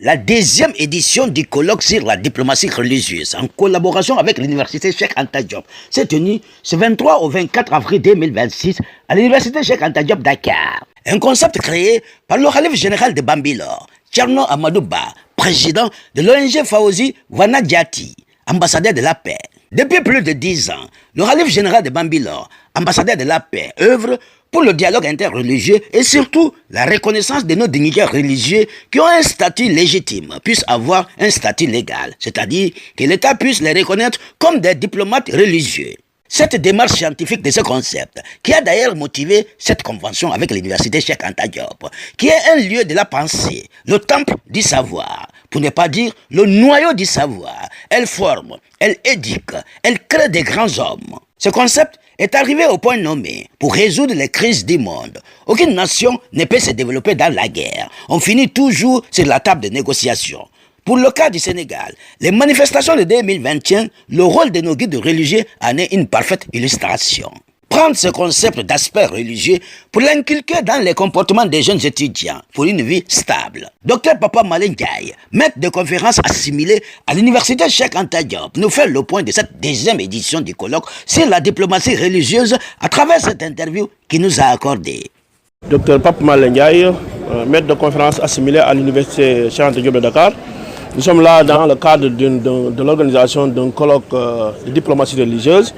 La deuxième édition du colloque sur la diplomatie religieuse, en collaboration avec l'université Cheikh Anta Diop, s'est tenue ce 23 au 24 avril 2026 à l'université Cheikh Anta Diop Dakar. Un concept créé par le khalife général de Bambilor, Thierno Amadou Ba, président de l'ONG Fawzi Wana Diati, ambassadeur de la paix. Depuis plus de 10 ans, le khalife général de Bambilor, ambassadeur de la paix, œuvre pour le dialogue interreligieux et surtout la reconnaissance de nos dignitaires religieux qui ont un statut légitime puissent avoir un statut légal, c'est-à-dire que l'État puisse les reconnaître comme des diplomates religieux. Cette démarche scientifique de ce concept, qui a d'ailleurs motivé cette convention avec l'université Cheikh Anta Diop, qui est un lieu de la pensée, le temple du savoir, pour ne pas dire le noyau du savoir, elle forme, elle éduque, elle crée des grands hommes. Ce concept est arrivé au point nommé pour résoudre les crises du monde. Aucune nation ne peut se développer dans la guerre. On finit toujours sur la table de négociation. Pour le cas du Sénégal, les manifestations de 2021, le rôle de nos guides religieux en est une parfaite illustration. Prendre ce concept d'aspect religieux pour l'inculquer dans les comportements des jeunes étudiants pour une vie stable. Dr Papa Malen Ndiaye, maître de conférences assimilé à l'université Cheikh Anta Diop, nous fait le point de cette deuxième édition du colloque sur la diplomatie religieuse à travers cette interview qu'il nous a accordée. Dr Papa Malen Ndiaye, maître de conférences assimilé à l'université Cheikh Anta Diop de Dakar. Nous sommes là dans le cadre de l'organisation d'un colloque de diplomatie religieuse.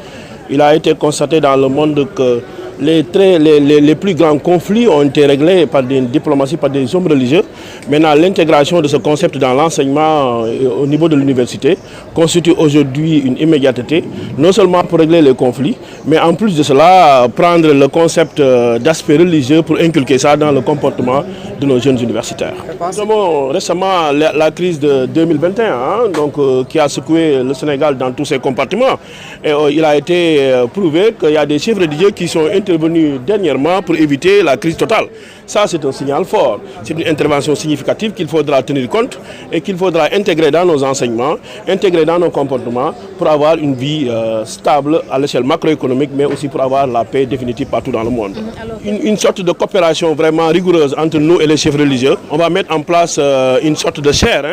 Il a été constaté dans le monde que les plus grands conflits ont été réglés par des diplomaties, par des hommes religieux. Maintenant, l'intégration de ce concept dans l'enseignement au niveau de l'université constitue aujourd'hui une immédiateté, non seulement pour régler les conflits, mais en plus de cela, prendre le concept d'aspect religieux pour inculquer ça dans le comportement de nos jeunes universitaires. Nous avons récemment la crise de 2021, qui a secoué le Sénégal dans tous ses compartiments. Et il a été prouvé qu'il y a des chefs religieux qui sont intervenus dernièrement pour éviter la crise totale. Ça, c'est un signal fort. C'est une intervention significative qu'il faudra tenir compte et qu'il faudra intégrer dans nos enseignements, intégrer dans nos comportements pour avoir une vie stable à l'échelle macroéconomique, mais aussi pour avoir la paix définitive partout dans le monde. Une sorte de coopération vraiment rigoureuse entre nous et les chefs religieux. On va mettre en place une sorte de chaire,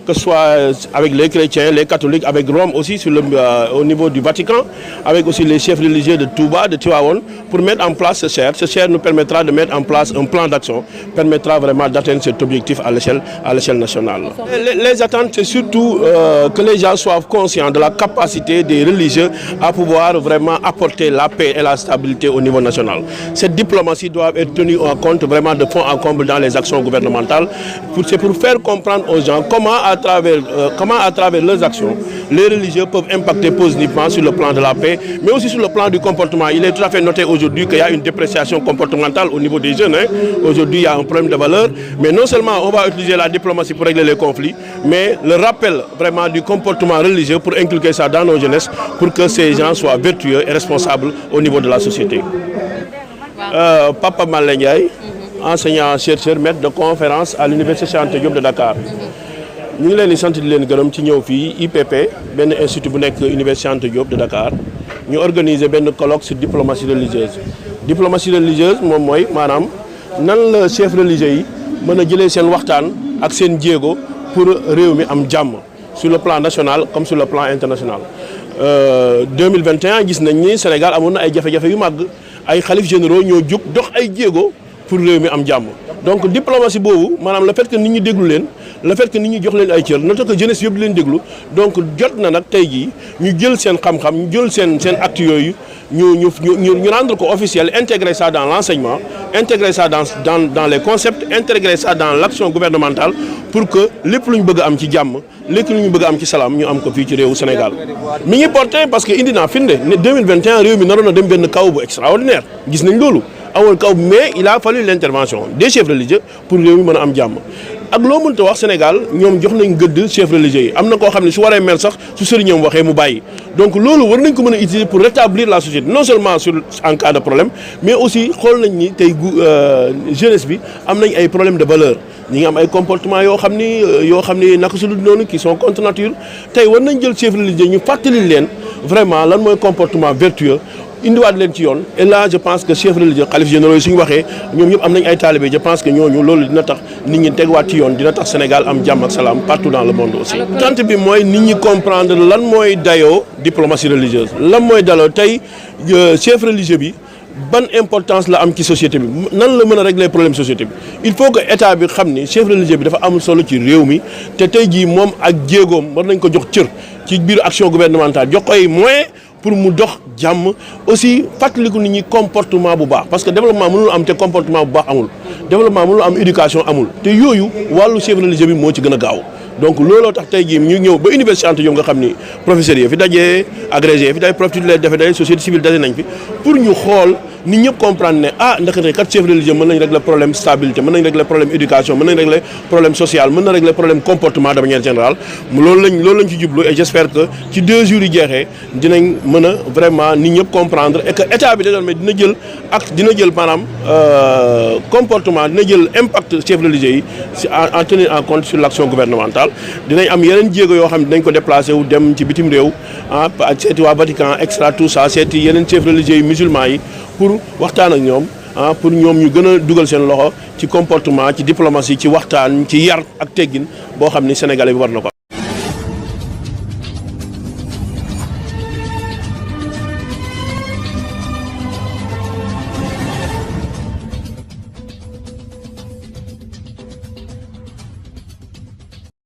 que ce soit avec les chrétiens, les catholiques, avec Rome aussi au niveau du Vatican, avec aussi les chefs religieux de Touba, de Tivaouane, pour mettre en place ce chaire. Ce chaire nous permettra de mettre en place un plan d'action, permettra vraiment d'atteindre cet objectif à l'échelle nationale. Les attentes, c'est surtout que les gens soient conscients de la capacité des religieux à pouvoir vraiment apporter la paix et la stabilité au niveau national. Cette diplomatie doit être tenue en compte vraiment de fond en comble dans les actions gouvernementales. C'est pour faire comprendre aux gens comment à travers leurs actions, les religieux peuvent impacter positivement sur le plan de la paix, mais aussi sur le plan du comportement. Il est tout à fait noté aujourd'hui qu'il y a une dépréciation comportementale au niveau des jeunes. Aujourd'hui, il y a un problème de valeur, mais non seulement on va utiliser la diplomatie pour régler les conflits, mais le rappel vraiment du comportement religieux pour inculquer ça dans nos jeunesses, pour que ces gens soient vertueux et responsables au niveau de la société. Papa Malen Ndiaye, enseignant-chercheur, maître de conférence à l'université Cheikh Anta Diop de Dakar. Nous sommes sant di leen gërëm ci ñëw fii IPP benn institut bu nekk université Cheikh Anta Diop de Dakar ñu organiser benn colloque sur diplomatie religieuse. Diplomatie religieuse moom mooy maanaam nan la chef religieux yi mën a jëlee seen waxtaan ak seen jéego pour réew mi am jàmm sur le plan national comme sur le plan international. 2021 gis nañ ni Sénégal amoon na ay jafe-jafe yu màgg ay xalif généraux ñoo jóg dox ay jéego pour réew mi am jàmm. Donc diplomatie boobu maanaam le fait que nit ñi déglu leen le fait que nit ñi jox leen ay cër nota que jeunesse yëpp di leen déglu donc jot na nag tey jii ñu jël seen xam-xam ñu jël seen actes yooyu ñu rendre ko officiel, intégrer ça dans l'enseignement, intégrer ça dans les concepts, intégrer ça dans l'action gouvernementale pour que lépp lu ñu bëgg a am ci jàmm lépp lu ñu bëgg a am ci salaam ñu am ko fii ci réewu Sénégal. mi ngi porté parce que indi naa finde ne 2021 réew mi naroon na dem benn kaw bu extraordinaire gis nañ loolu. awoon kaw mais il a fallu l'intervention des chefs religieux pour réew mi mën a am jàmm ak loo mënta wax Sénégal ñoom jox nañ gëdd chefs religieux yi am na koo xam ne su waree mel sax su sëriñam waxee mu bàyyi donc loolu war nañ ko mën a utiliser pour rétablir la société non seulement en cas de problème mais aussi xool nañ ni tey jeunesse bi am nañ ay problèmes de valeur ñi ngi am ay comportements yoo xam ni naka su dul noonu qui sont contre nature tey war nañ jël chefs religieux ñu fàttali leen vraiment lan mooy comportement vertueux indiwaat leen ci yoon. Et là je pense que chef religieux xalif généraux yi suñu waxee ñoom ñëpp am nañ ay talibé je pense que ñooñu loolu dina tax nit ñi tegwaat ci yoon dina tax Sénégal am jàmm ak salaam partout dans le monde aussi. tant bi mooy nit ñi comprendre lan mooy dayoo diplomatie religieuse lan mooy daloo tey chef religieux bi. ban importance la am ci société bi nan la mën a régler problème société bi il faut que état bi xam ni chef religieux bi dafa am solo ci réew mi te tey jii moom ak jéegoom war nañ ko jox cër ci biir action gouvernementale jox koy moyen pour mu dox jàmm aussi fàttaliku nit ñi comportement bu baax parce que développement mënul am te comportement bu baax amul développement mënul am éducation amul te yooyu wàllu chef religieux bi moo ci gën a gaaw donc looloo tax tey jii ñu ñëw ba université Anta Diop nga xam ni professeurs yi fi dajee agrégé yi fi daje prof titulaire dafa daje société civile daje nañ fi pour ñu xool nit ñëpp comprendre ne ndaxte kat chef religieux mën nañ régler problème stabilité mën nañ régler problème éducation mën nañ régler problème social mën na régler problème comportement de manière générale loolu lañ ci jublu et j'espère que ci 2 jours yi jeexee dinañ mën a vraiment nit ñëpp comprendre et que état bi désormais dina jël maanaam comportement dina jël impact chef religieux yi en tenir en compte sur l'action gouvernementale dinañ am yeneen jéego yoo xam ne dinañ ko déplacé wu dem ci bitim réew seeti waa Vatican extra tout ça seeti yeneen chef religieux yi musulmans yi pour waxtaan ak ñoom pour ñoom ñu gën a dugal seen loxo ci comportement ci diplomatie ci waxtaan ci yar ak teggin boo xam ni sénégalais bi war na ko am